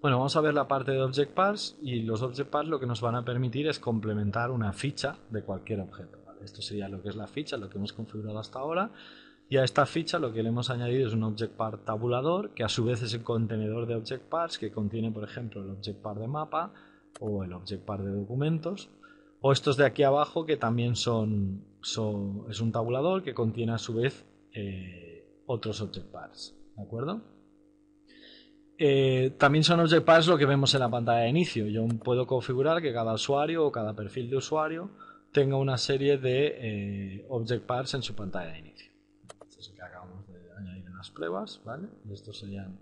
Bueno, vamos a ver la parte de Object Parse, y los Object Parse lo que nos van a permitir es complementar una ficha de cualquier objeto, ¿vale? Esto sería lo que es la ficha, lo que hemos configurado hasta ahora, y a esta ficha lo que le hemos añadido es un Object Parse tabulador, que a su vez es el contenedor de Object Parse, que contiene, por ejemplo, el Object Parse de mapa o el Object Parse de documentos, o estos de aquí abajo que también es un tabulador que contiene a su vez otros Object Parse, ¿de acuerdo? También son Object Parse lo que vemos en la pantalla de inicio. Yo puedo configurar que cada usuario o cada perfil de usuario tenga una serie de Object Parse en su pantalla de inicio. Esto es lo que acabamos de añadir en las pruebas, ¿vale? Y estos serían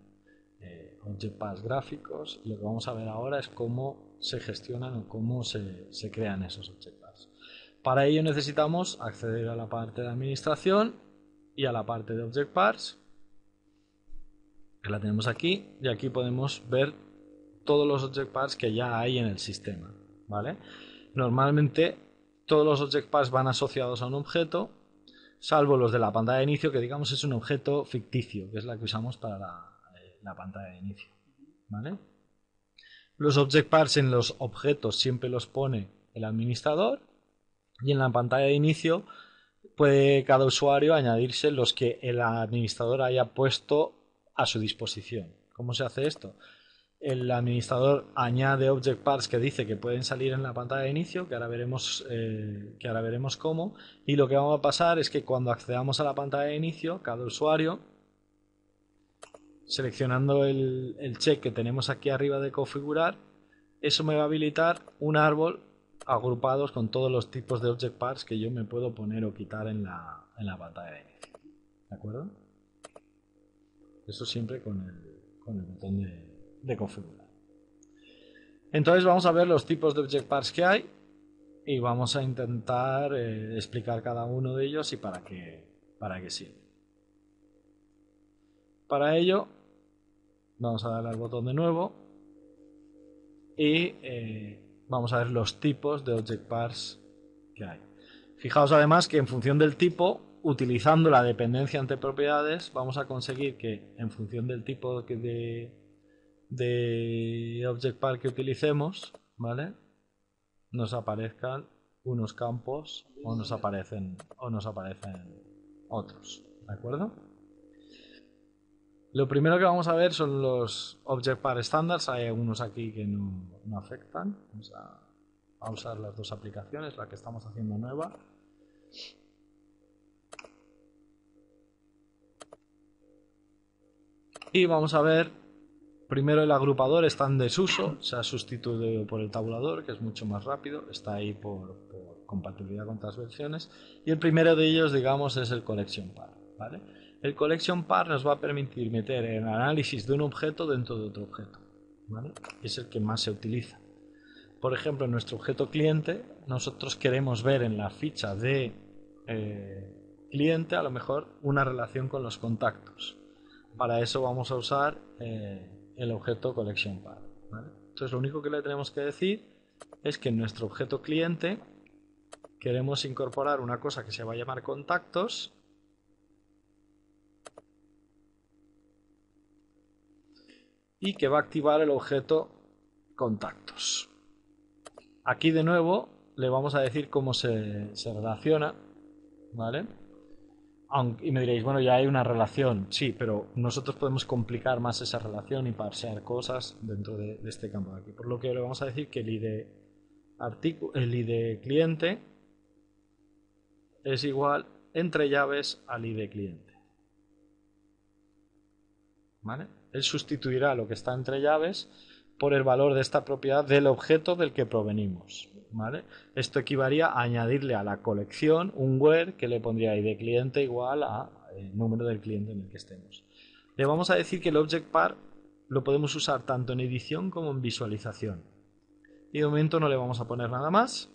Object Parse gráficos, y lo que vamos a ver ahora es cómo se gestionan o cómo se crean esos Object Parse. Para ello necesitamos acceder a la parte de administración y a la parte de Object Parse, que la tenemos aquí, y aquí podemos ver todos los Object Parse que ya hay en el sistema, ¿vale? Normalmente todos los Object Parse van asociados a un objeto, salvo los de la pantalla de inicio, que digamos es un objeto ficticio, que es la que usamos para la pantalla de inicio, ¿vale? Los Object Parse en los objetos siempre los pone el administrador, y en la pantalla de inicio puede cada usuario añadirse los que el administrador haya puesto a su disposición. ¿Cómo se hace esto? El administrador añade Object Parse que dice que pueden salir en la pantalla de inicio, que ahora veremos cómo, y lo que vamos a pasar es que cuando accedamos a la pantalla de inicio, cada usuario, seleccionando el check que tenemos aquí arriba de configurar, eso me va a habilitar un árbol agrupados con todos los tipos de Object Parse que yo me puedo poner o quitar en la pantalla de inicio. ¿De acuerdo? Eso siempre con el botón de configurar. Entonces vamos a ver los tipos de Object Parse que hay y vamos a intentar explicar cada uno de ellos y para qué sirve. Para ello vamos a darle al botón de nuevo y vamos a ver los tipos de Object Parse que hay. Fijaos además que en función del tipo, utilizando la dependencia entre propiedades, vamos a conseguir que en función del tipo de Object Parse que utilicemos, ¿vale?, nos aparezcan unos campos o nos aparecen otros, ¿de acuerdo? Lo primero que vamos a ver son los Object Parse Standards. Hay algunos aquí que no afectan. Vamos a usar las dos aplicaciones, la que estamos haciendo nueva. Y vamos a ver, primero el agrupador está en desuso, se ha sustituido por el tabulador, que es mucho más rápido, está ahí por compatibilidad con otras versiones. Y el primero de ellos, digamos, es el Collection Par, ¿vale? El Collection Par nos va a permitir meter el análisis de un objeto dentro de otro objeto, ¿vale? Es el que más se utiliza. Por ejemplo, en nuestro objeto cliente, nosotros queremos ver en la ficha de cliente a lo mejor una relación con los contactos. Para eso vamos a usar el objeto Collection Par, ¿vale? Entonces lo único que le tenemos que decir es que en nuestro objeto cliente queremos incorporar una cosa que se va a llamar contactos, y que va a activar el objeto contactos. Aquí de nuevo le vamos a decir cómo se relaciona, ¿vale? Y me diréis, bueno, ya hay una relación. Sí, pero nosotros podemos complicar más esa relación y parsear cosas dentro de este campo de aquí. Por lo que le vamos a decir que el ID cliente es igual entre llaves al ID cliente, ¿vale? Él sustituirá lo que está entre llaves por el valor de esta propiedad del objeto del que provenimos, ¿vale? Esto equivalía a añadirle a la colección un where que le pondría ID cliente igual a el número del cliente en el que estemos. Le vamos a decir que el Object Par lo podemos usar tanto en edición como en visualización. Y de momento no le vamos a poner nada más.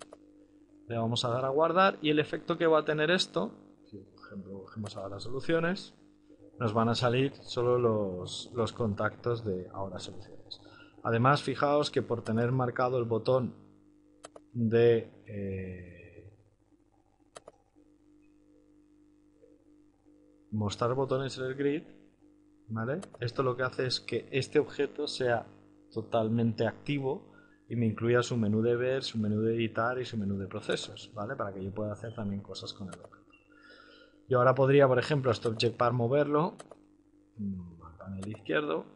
Le vamos a dar a guardar, y el efecto que va a tener esto, si por ejemplo cogemos ahora soluciones, nos van a salir solo los contactos de ahora soluciones. Además, fijaos que por tener marcado el botón de mostrar botones en el grid, ¿vale?, esto lo que hace es que este objeto sea totalmente activo y me incluya su menú de ver, su menú de editar y su menú de procesos, ¿vale? Para que yo pueda hacer también cosas con el objeto. Yo ahora podría, por ejemplo, este object par moverlo al panel izquierdo.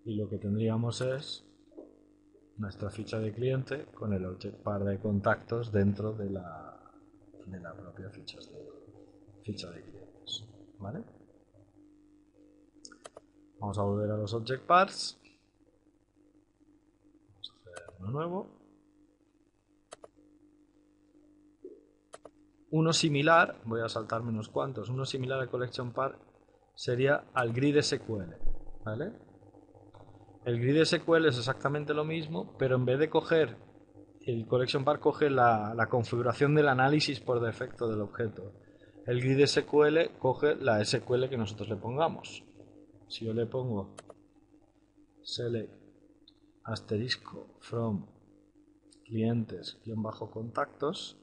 Y lo que tendríamos es nuestra ficha de cliente con el object par de contactos dentro de la propia ficha de clientes, ¿vale? Vamos a volver a los object pars. Vamos a hacer uno nuevo. Uno similar, voy a saltarme unos cuantos, uno similar al collection par sería al grid SQL, ¿vale? El grid SQL es exactamente lo mismo, pero en vez de coger, el collection par coge la configuración del análisis por defecto del objeto. El grid SQL coge la SQL que nosotros le pongamos. Si yo le pongo select asterisco from clientes-contactos,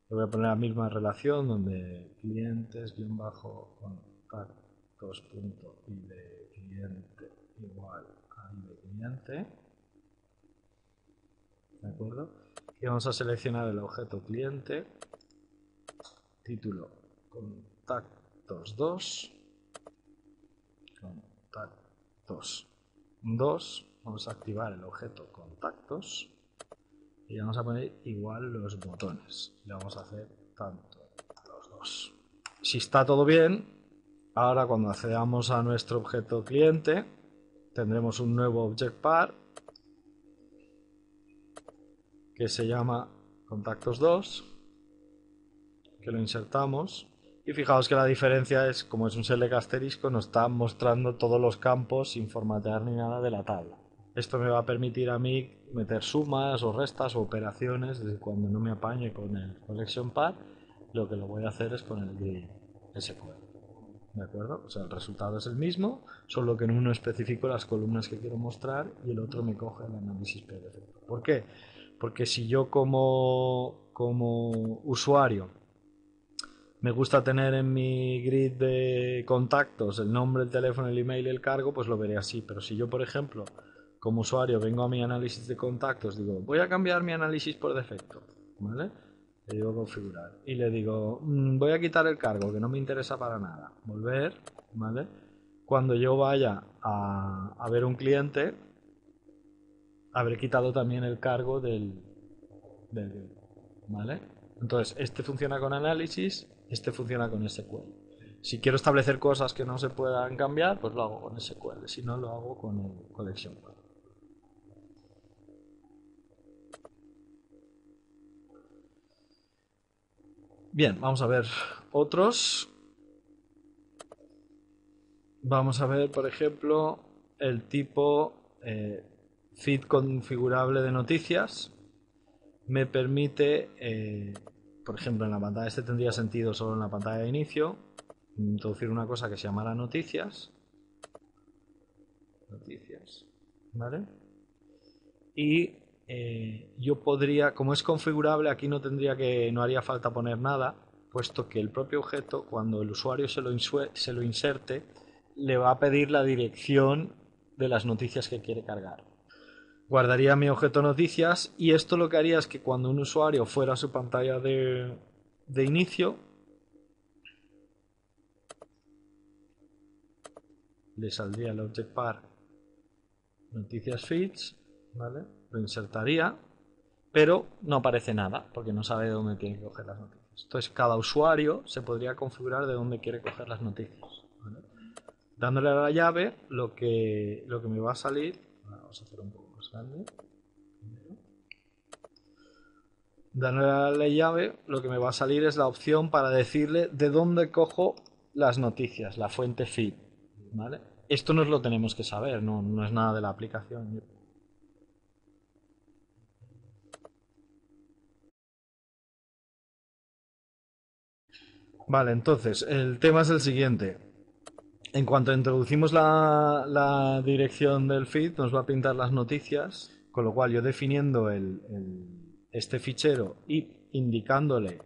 le voy a poner la misma relación donde clientes-contactos.id de cliente igual a id de cliente, ¿de acuerdo? Y vamos a seleccionar el objeto cliente, título contactos 2, contactos 2, vamos a activar el objeto contactos y vamos a poner igual los botones, le vamos a hacer tanto los dos. Si está todo bien, ahora cuando accedamos a nuestro objeto cliente tendremos un nuevo object par que se llama contactos 2, que lo insertamos. Y fijaos que la diferencia es, como es un select asterisco, nos está mostrando todos los campos sin formatear ni nada de la tabla. Esto me va a permitir a mí meter sumas o restas o operaciones desde cuando no me apañe con el collection par. Lo que lo voy a hacer es con el grid SQL. ¿De acuerdo? O sea, el resultado es el mismo, solo que en uno especifico las columnas que quiero mostrar y el otro me coge el análisis por defecto. ¿Por qué? Porque si yo como usuario me gusta tener en mi grid de contactos el nombre, el teléfono, el email y el cargo, pues lo veré así. Pero si yo, por ejemplo, como usuario vengo a mi análisis de contactos, digo, voy a cambiar mi análisis por defecto, ¿vale? Le digo configurar y le digo, voy a quitar el cargo, que no me interesa para nada. Volver, ¿vale? Cuando yo vaya a ver un cliente, habré quitado también el cargo del ¿vale? Entonces, este funciona con análisis, este funciona con SQL. Si quiero establecer cosas que no se puedan cambiar, pues lo hago con SQL, si no lo hago con el collection par. Bien, vamos a ver otros. Vamos a ver, por ejemplo, el tipo feed configurable de noticias. Me permite, por ejemplo, en la pantalla, este tendría sentido solo en la pantalla de inicio, introducir una cosa que se llamara noticias, ¿vale? Y yo podría, como es configurable, aquí no haría falta poner nada, puesto que el propio objeto, cuando el usuario se lo inserte, le va a pedir la dirección de las noticias que quiere cargar. Guardaría mi objeto noticias y esto lo que haría es que cuando un usuario fuera a su pantalla de inicio, le saldría el object par noticias feeds, ¿vale? Lo insertaría, pero no aparece nada porque no sabe de dónde tiene que coger las noticias. Entonces cada usuario se podría configurar de dónde quiere coger las noticias, ¿vale? Dándole a la llave, lo que me va a salir, vamos a hacer un poco más grande. Dándole a la llave, lo que me va a salir es la opción para decirle de dónde cojo las noticias, la fuente feed, ¿vale? Esto nos lo tenemos que saber, no es nada de la aplicación. Vale, entonces, el tema es el siguiente. En cuanto introducimos la dirección del feed, nos va a pintar las noticias, con lo cual yo definiendo este fichero y indicándole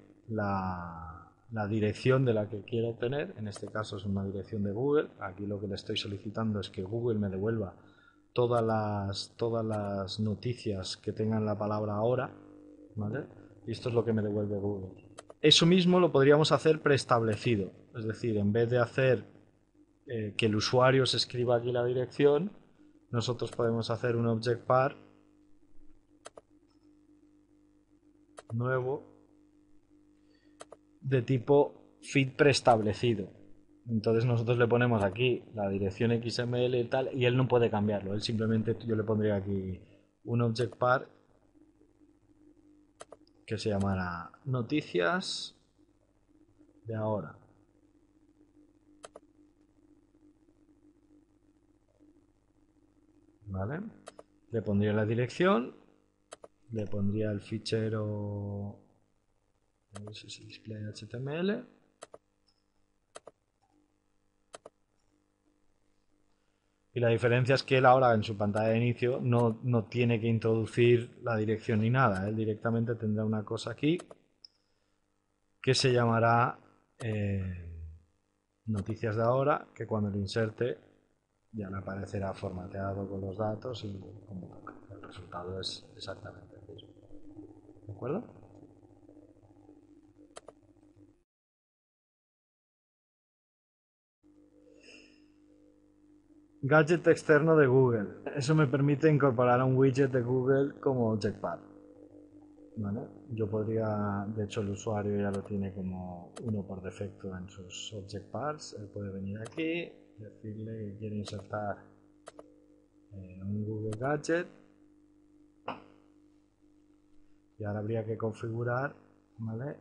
la dirección de la que quiero obtener. En este caso es una dirección de Google. Aquí lo que le estoy solicitando es que Google me devuelva todas las noticias que tengan la palabra ahora, ¿vale? Y esto es lo que me devuelve Google. Eso mismo lo podríamos hacer preestablecido, es decir, en vez de hacer que el usuario se escriba aquí la dirección, nosotros podemos hacer un object par nuevo de tipo feed preestablecido. Entonces nosotros le ponemos aquí la dirección XML y tal, y él no puede cambiarlo. Él simplemente, yo le pondría aquí un object par que se llamará noticias de ahora. ¿Vale? Le pondría la dirección, le pondría el fichero, a ver si es display HTML. Y la diferencia es que él ahora en su pantalla de inicio no tiene que introducir la dirección ni nada. Él directamente tendrá una cosa aquí que se llamará noticias de ahora, que cuando lo inserte ya le aparecerá formateado con los datos y como toca. El resultado es exactamente el mismo. ¿De acuerdo? Gadget externo de Google. Eso me permite incorporar a un widget de Google como object-par. ¿Vale? Yo podría, de hecho el usuario ya lo tiene como uno por defecto en sus object pars. Él puede venir aquí, decirle que quiere insertar un Google Gadget. Y ahora habría que configurar, ¿vale?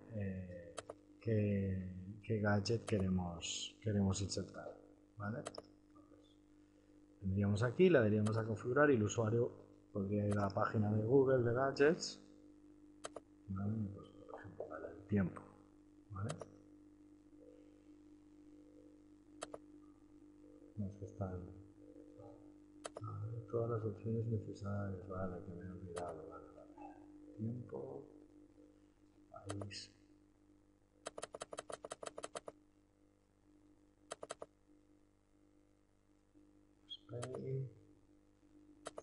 Qué gadget queremos insertar, ¿vale? Tendríamos aquí, le daríamos a configurar y el usuario podría ir a la página de Google de gadgets, ¿vale? Pues, por ejemplo, para el tiempo, ¿vale? Aquí están todas las opciones necesarias, vale, que me he olvidado, vale. Tiempo, país, Spain,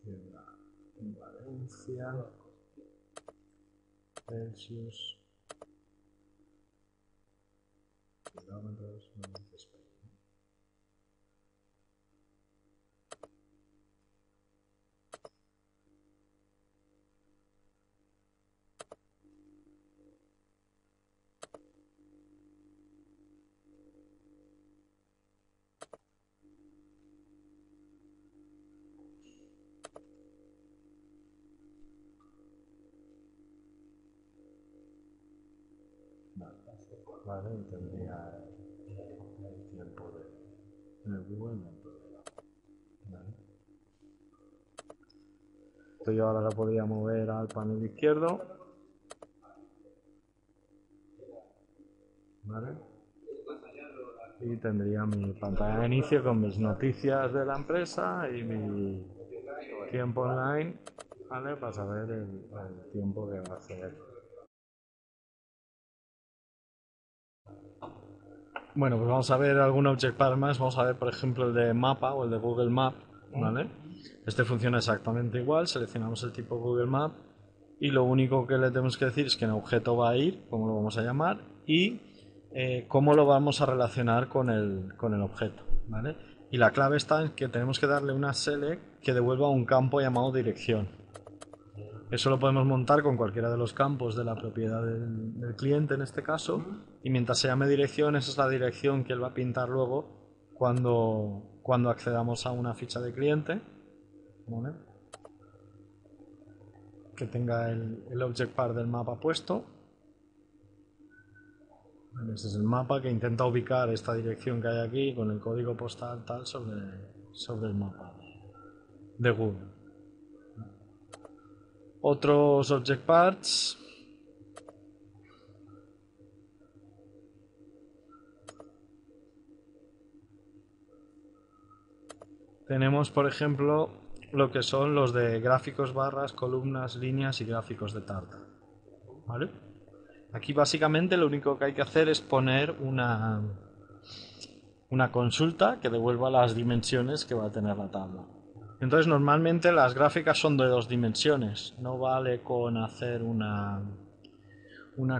ciudad, Valencia, Celsius, kilómetros, no dice Spain. Vale, y tendría el tiempo de Google dentro de la. Vale. Esto yo ahora lo podría mover al panel izquierdo. Vale. Y tendría mi pantalla de inicio con mis noticias de la empresa y mi tiempo online, ¿vale? Para saber el tiempo que va a hacer. Bueno, pues vamos a ver algún object par más. Vamos a ver, por ejemplo, el de mapa o el de Google Map, ¿vale? Este funciona exactamente igual. Seleccionamos el tipo Google Map y lo único que le tenemos que decir es que en objeto va a ir, cómo lo vamos a llamar, y cómo lo vamos a relacionar con el objeto, ¿vale? Y la clave está en que tenemos que darle una select que devuelva un campo llamado dirección. Eso lo podemos montar con cualquiera de los campos de la propiedad del cliente en este caso, y mientras se llame dirección, esa es la dirección que él va a pintar luego cuando accedamos a una ficha de cliente, ¿vale? Que tenga el object par del mapa puesto. Ese es el mapa que intenta ubicar esta dirección que hay aquí con el código postal tal sobre el mapa de Google. Otros object parts. Tenemos, por ejemplo, lo que son los de gráficos, barras, columnas, líneas y gráficos de tarta, ¿vale? Aquí básicamente lo único que hay que hacer es poner una consulta que devuelva las dimensiones que va a tener la tabla. Entonces normalmente las gráficas son de 2 dimensiones, no vale con hacer una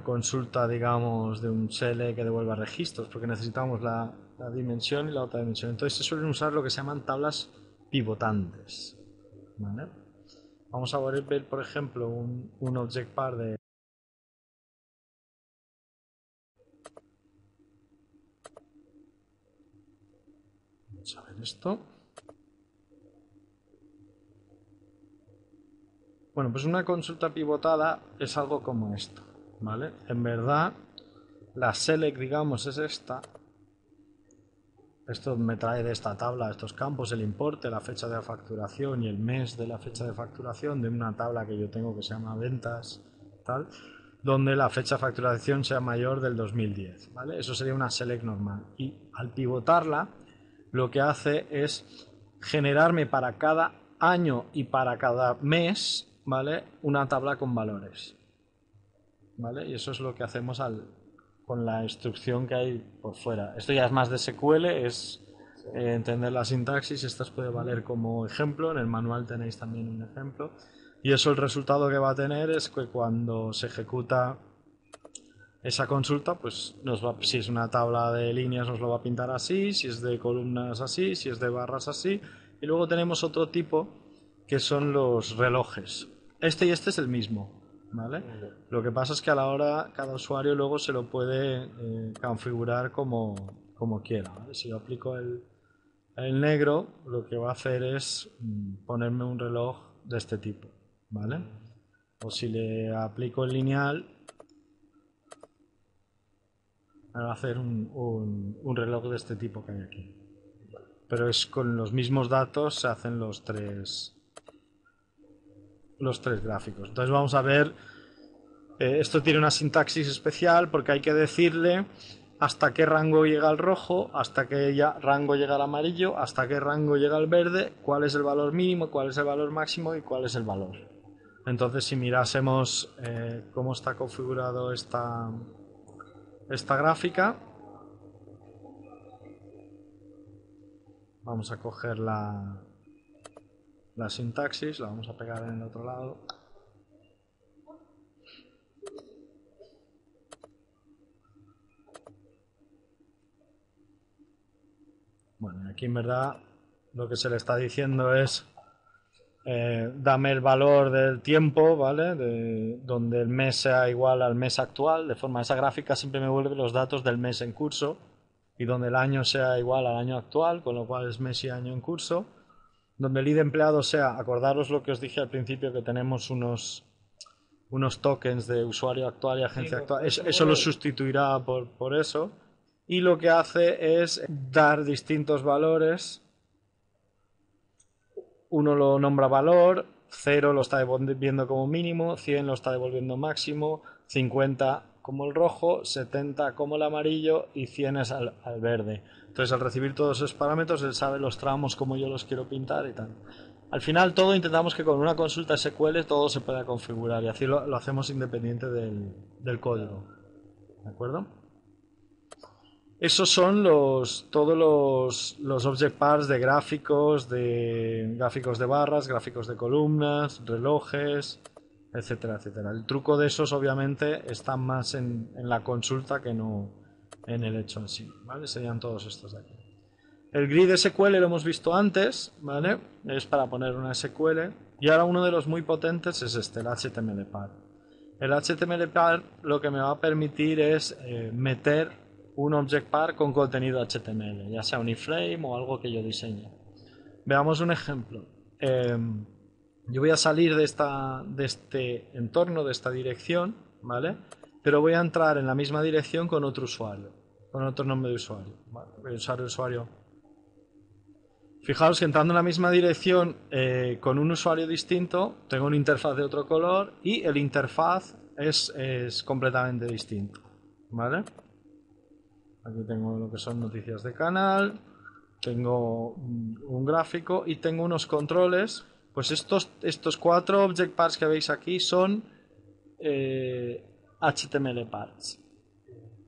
consulta, digamos, de un SELECT que devuelva registros, porque necesitamos la dimensión y la otra dimensión. Entonces se suelen usar lo que se llaman tablas pivotantes, ¿vale? Vamos a ver, por ejemplo, un object par de... Vamos a ver esto. Bueno, pues una consulta pivotada es algo como esto, ¿vale? En verdad, la select, digamos, es esta. Esto me trae de esta tabla estos campos, el importe, la fecha de facturación y el mes de la fecha de facturación de una tabla que yo tengo que se llama ventas, tal, donde la fecha de facturación sea mayor del 2010, ¿vale? Eso sería una select normal. Y al pivotarla, lo que hace es generarme para cada año y para cada mes, ¿vale? Una tabla con valores, ¿vale? Y eso es lo que hacemos con la instrucción que hay por fuera. Esto ya es más de SQL, es entender la sintaxis. Esta os puede valer como ejemplo. En el manual tenéis también un ejemplo. Y eso, el resultado que va a tener es que cuando se ejecuta esa consulta, pues si es una tabla de líneas nos lo va a pintar así, si es de columnas así, si es de barras así. Y luego tenemos otro tipo que son los relojes. Este y este es el mismo, ¿vale? Lo que pasa es que a la hora cada usuario luego se lo puede configurar como quiera, ¿vale? Si yo aplico el negro, lo que va a hacer es ponerme un reloj de este tipo, ¿vale? O si le aplico el lineal, me va a hacer un reloj de este tipo que hay aquí. Pero es con los mismos datos se hacen los tres gráficos. Entonces vamos a ver, esto tiene una sintaxis especial porque hay que decirle hasta qué rango llega el rojo, hasta qué rango llega el amarillo, hasta qué rango llega el verde, cuál es el valor mínimo, cuál es el valor máximo y cuál es el valor. Entonces si mirásemos cómo está configurado esta gráfica, vamos a coger la sintaxis, la vamos a pegar en el otro lado. Bueno, aquí en verdad lo que se le está diciendo es dame el valor del tiempo, ¿vale? Donde el mes sea igual al mes actual, de forma esa gráfica siempre me vuelve los datos del mes en curso, y donde el año sea igual al año actual, con lo cual es mes y año en curso, donde el ID empleado sea, acordaros lo que os dije al principio, que tenemos unos tokens de usuario actual y agencia actual, eso lo sustituirá por eso, y lo que hace es dar distintos valores. Uno lo nombra valor, 0 lo está devolviendo como mínimo, 100 lo está devolviendo máximo, 50 como el rojo, 70 como el amarillo y 100 es al verde. Entonces, al recibir todos esos parámetros, él sabe los tramos como yo los quiero pintar y tal. Al final, todo intentamos que con una consulta SQL todo se pueda configurar, y así lo hacemos independiente del código. ¿De acuerdo? Esos son todos los object pars de gráficos de barras, gráficos de columnas, relojes, etcétera, etcétera. El truco de esos obviamente está más en la consulta que no en el hecho en sí, ¿vale? Serían todos estos de aquí. El grid SQL lo hemos visto antes, ¿vale? Es para poner una SQL. Y ahora uno de los muy potentes es el HTML-par. El HTML-par lo que me va a permitir es meter un object par con contenido HTML, ya sea un iframe o algo que yo diseñe. Veamos un ejemplo. Yo voy a salir de este entorno, de esta dirección, ¿vale? Pero voy a entrar en la misma dirección con otro usuario, con otro nombre de usuario. ¿Vale? Voy a usar el usuario. Fijaos que entrando en la misma dirección con un usuario distinto, tengo una interfaz de otro color y el interfaz es completamente distinto, ¿vale? Aquí tengo lo que son noticias de canal, tengo un gráfico y tengo unos controles. Pues estos 4 object pars que veis aquí son HTML parts.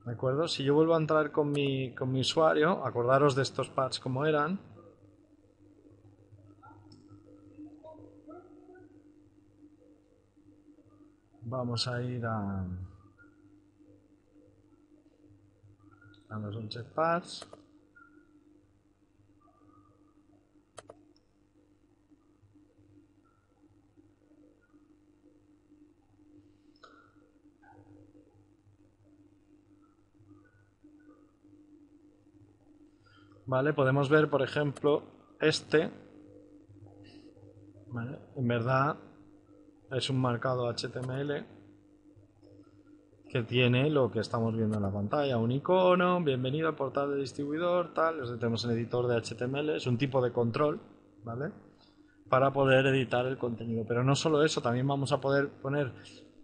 ¿De acuerdo? Si yo vuelvo a entrar con mi usuario, acordaros de estos parts como eran. Vamos a ir a los object parts. Vale, podemos ver, por ejemplo, este. ¿Vale? En verdad es un marcado HTML que tiene lo que estamos viendo en la pantalla, un icono, bienvenido al portal de distribuidor, tal, tenemos el editor de HTML, es un tipo de control, ¿vale? Para poder editar el contenido, pero no solo eso, también vamos a poder poner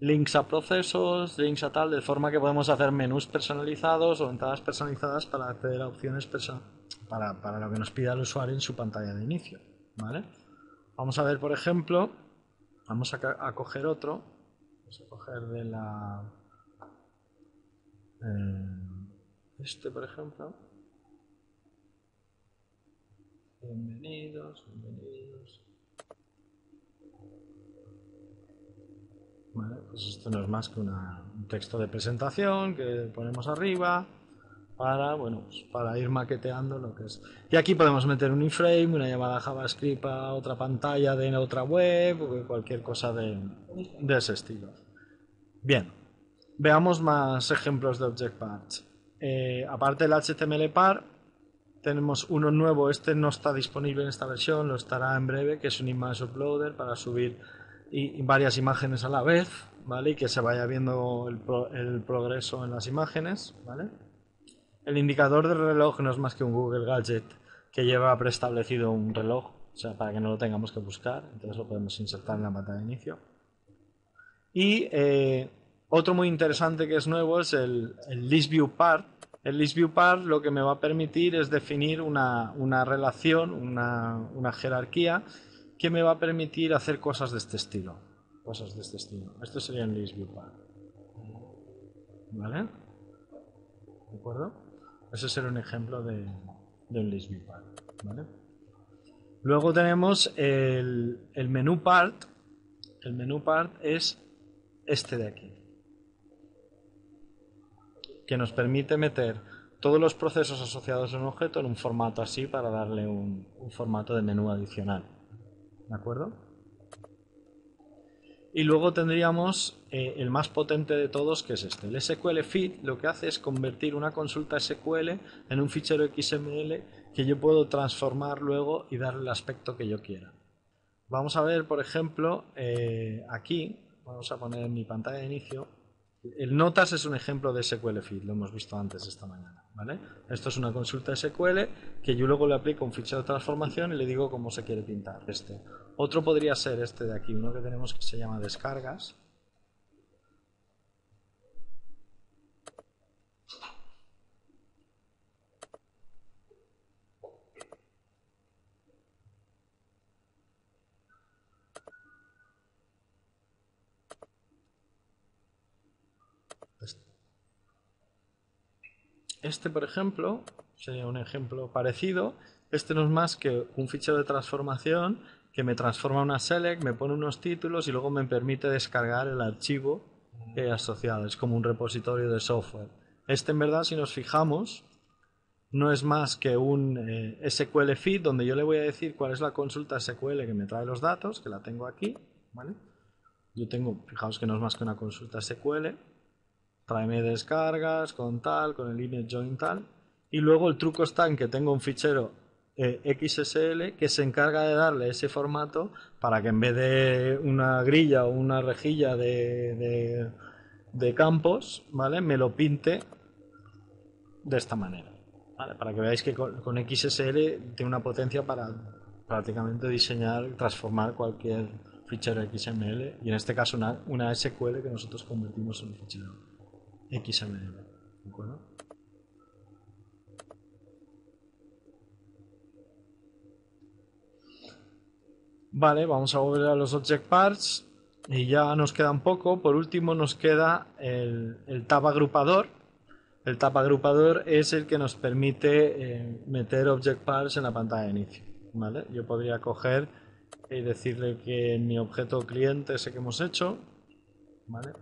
links a procesos, links a tal, de forma que podemos hacer menús personalizados o entradas personalizadas para acceder a opciones para lo que nos pida el usuario en su pantalla de inicio, ¿vale? Vamos a ver, por ejemplo, vamos a coger otro, vamos a coger de la... este, por ejemplo. Bienvenidos. Vale, pues esto no es más que un texto de presentación que ponemos arriba para, bueno, pues para ir maqueteando lo que es. Y aquí podemos meter un iframe, una llamada JavaScript a otra pantalla de otra web o cualquier cosa de ese estilo. Bien, veamos más ejemplos de Object Parts. Aparte del HTML par, tenemos uno nuevo. Este no está disponible en esta versión, lo estará en breve, que es un image uploader para subir varias imágenes a la vez, ¿vale? Y que se vaya viendo el progreso en las imágenes, ¿vale? El indicador del reloj no es más que un Google Gadget que lleva preestablecido un reloj, o sea, para que no lo tengamos que buscar, entonces lo podemos insertar en la pantalla de inicio. Y otro muy interesante que es nuevo es el List View Part. El List View Part lo que me va a permitir es definir una relación, una jerarquía que me va a permitir hacer cosas de este estilo. Esto sería el List View Part. ¿Vale? ¿De acuerdo? Ese sería un ejemplo de un List View Part. ¿Vale? Luego tenemos el Menu Part. El Menu Part es este de aquí, que nos permite meter todos los procesos asociados a un objeto en un formato así para darle un formato de menú adicional. ¿De acuerdo? Y luego tendríamos el más potente de todos, que es este. El SQL Feed lo que hace es convertir una consulta SQL en un fichero XML que yo puedo transformar luego y darle el aspecto que yo quiera. Vamos a ver, por ejemplo, aquí, vamos a poner en mi pantalla de inicio, el Notas es un ejemplo de SQL Feed, lo hemos visto antes esta mañana, ¿vale? Esto es una consulta SQL que yo luego le aplico un fichero de transformación y le digo cómo se quiere pintar este. Otro podría ser este de aquí, uno que tenemos que se llama descargas. Este, por ejemplo, sería un ejemplo parecido. Este no es más que un fichero de transformación que me transforma una select, me pone unos títulos y luego me permite descargar el archivo asociado. Es como un repositorio de software. Este, en verdad, si nos fijamos, no es más que un SQL feed donde yo le voy a decir cuál es la consulta SQL que me trae los datos, que la tengo aquí, ¿vale? Yo tengo, fijaos que no es más que una consulta SQL. Tráeme descargas con tal, con el init join tal. Y luego el truco está en que tengo un fichero XSL que se encarga de darle ese formato para que en vez de una grilla o una rejilla de campos, ¿vale? Me lo pinte de esta manera, ¿vale? Para que veáis que con XSL tiene una potencia para prácticamente diseñar, transformar cualquier fichero XML y en este caso una SQL que nosotros convertimos en un fichero XML, ¿de acuerdo? Vale, vamos a volver a los object parts Y ya nos queda un poco. Por último nos queda el tab agrupador. El tab agrupador es el que nos permite meter object parts en la pantalla de inicio, ¿vale? Yo podría coger y decirle que en mi objeto cliente ese que hemos hecho, ¿vale?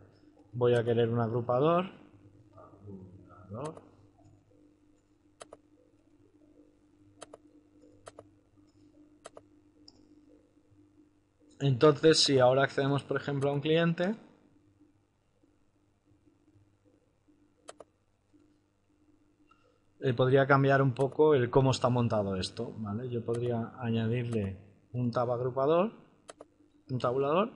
Voy a querer un agrupador. Entonces, si ahora accedemos, por ejemplo, a un cliente, podría cambiar un poco el cómo está montado esto, ¿vale? Yo podría añadirle un tab agrupador, un tabulador.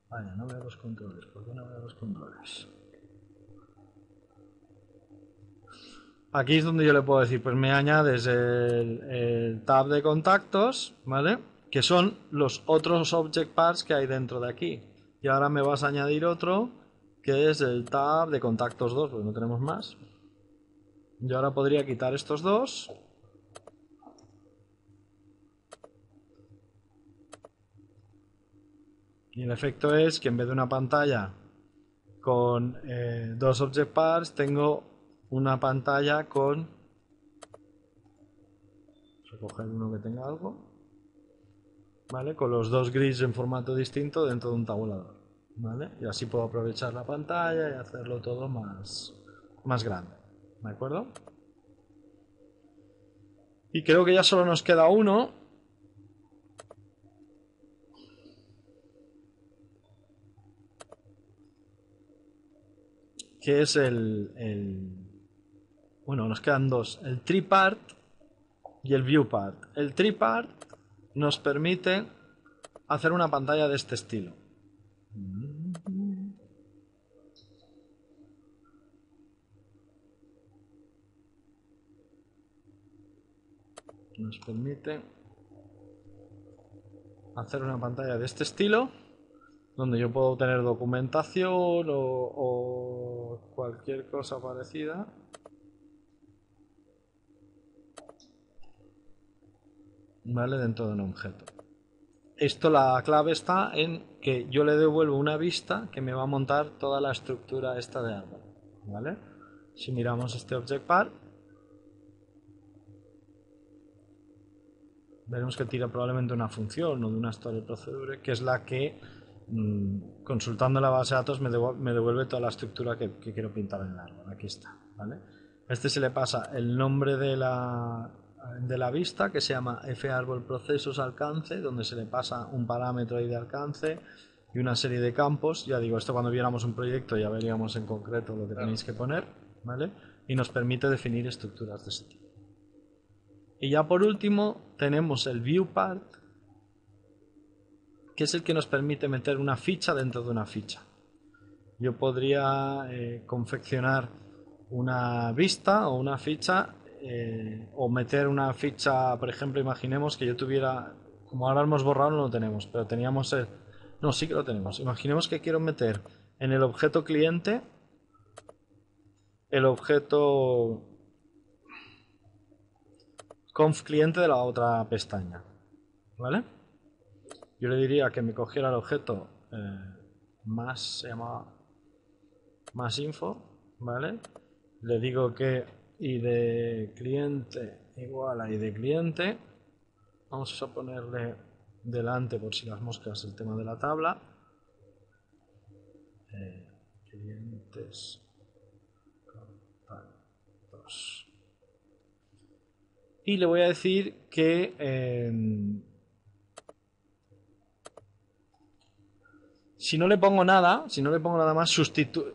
Vaya, no veo los controles. ¿Por qué no veo los controles? Aquí es donde yo le puedo decir, pues me añades el tab de contactos, ¿vale? Que son los otros object parts que hay dentro de aquí. Y ahora me vas a añadir otro, que es el tab de contactos 2, porque no tenemos más. Yo ahora podría quitar estos dos. Y el efecto es que en vez de una pantalla con dos object parts, tengo una pantalla con... Vamos a coger uno que tenga algo. ¿Vale? Con los dos grids en formato distinto dentro de un tabulador. ¿Vale? Y así puedo aprovechar la pantalla y hacerlo todo más grande. ¿De acuerdo? Y creo que ya solo nos queda uno. Que es bueno, nos quedan dos. El tree part y el view part. El tree part nos permite hacer una pantalla de este estilo. Nos permite hacer una pantalla de este estilo, donde yo puedo tener documentación o cualquier cosa parecida. ¿Vale? Dentro de un objeto. Esto, la clave está en que yo le devuelvo una vista que me va a montar toda la estructura esta de árbol. ¿Vale? Si miramos este object part, veremos que tira probablemente una función o de una story procedure, que es la que, consultando la base de datos, me devuelve toda la estructura que quiero pintar en el árbol. Aquí está, ¿vale? Este se le pasa el nombre de la vista, que se llama fárbol procesos alcance, donde se le pasa un parámetro ahí de alcance y una serie de campos. Ya digo, esto cuando viéramos un proyecto ya veríamos en concreto lo que tenéis que poner, ¿vale? Y nos permite definir estructuras de ese tipo. Y ya por último tenemos el view part, que es el que nos permite meter una ficha dentro de una ficha. Yo podría confeccionar una vista o una ficha, o meter una ficha, por ejemplo, imaginemos que yo tuviera, como ahora hemos borrado no lo tenemos, pero teníamos no, sí que lo tenemos. Imaginemos que quiero meter en el objeto cliente el objeto conf cliente de la otra pestaña, ¿vale? Yo le diría que me cogiera el objeto se llama más info, ¿vale? Le digo que id cliente igual a id cliente. Vamos a ponerle delante, por si las moscas, el tema de la tabla. Clientes contactos. Y le voy a decir que si no le pongo nada más,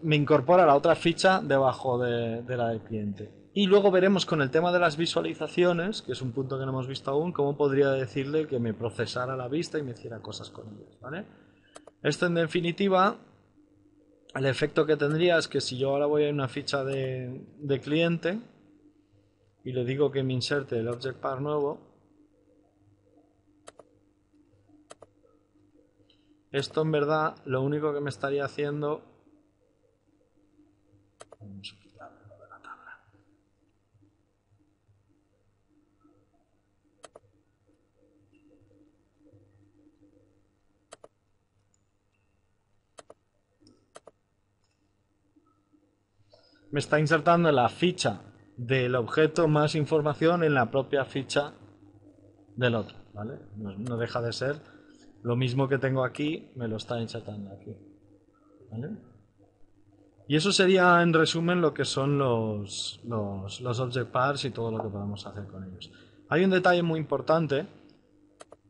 me incorpora la otra ficha debajo de la del cliente. Y luego veremos con el tema de las visualizaciones, que es un punto que no hemos visto aún, cómo podría decirle que me procesara la vista y me hiciera cosas con ellas, ¿vale? Esto en definitiva, el efecto que tendría es que si yo ahora voy a una ficha de cliente y le digo que me inserte el object part nuevo, Esto en verdad lo único que me estaría haciendo... Vamos a quitarlo de la tabla. Me está insertando en la ficha del objeto más información en la propia ficha del otro, ¿vale? No deja de ser lo mismo que tengo aquí, me lo está insertando aquí, ¿vale? Y eso sería en resumen lo que son los object parts y todo lo que podemos hacer con ellos. Hay un detalle muy importante,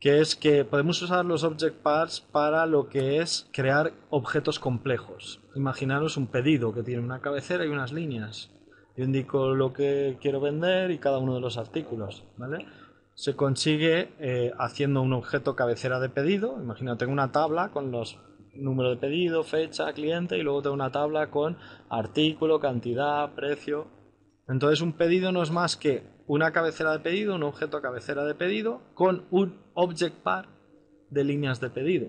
que es que podemos usar los object parts para lo que es crear objetos complejos. Imaginaros un pedido que tiene una cabecera y unas líneas. Yo indico lo que quiero vender y cada uno de los artículos, ¿vale? Se consigue haciendo un objeto cabecera de pedido. Imagina, tengo una tabla con los números de pedido, fecha, cliente, y luego tengo una tabla con artículo, cantidad, precio. Entonces un pedido no es más que una cabecera de pedido, un objeto cabecera de pedido con un object part de líneas de pedido.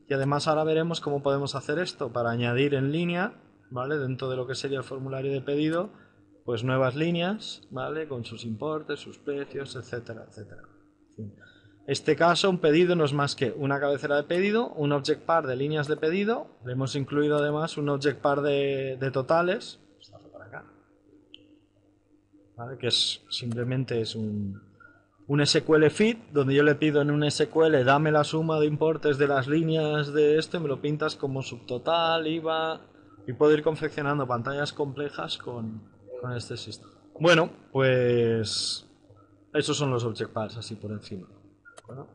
Y además ahora veremos cómo podemos hacer esto para añadir en línea, ¿vale? Dentro de lo que sería el formulario de pedido, pues nuevas líneas, ¿vale? Con sus importes, sus precios, etcétera, etcétera. En este caso, un pedido no es más que una cabecera de pedido, un object part de líneas de pedido. Le hemos incluido además un object part de totales, ¿vale? Que simplemente es un SQL feed, donde yo le pido en un SQL, dame la suma de importes de las líneas de esto y me lo pintas como subtotal, IVA, y puedo ir confeccionando pantallas complejas con este sistema. Bueno, pues esos son los object parts así por encima. ¿Bueno?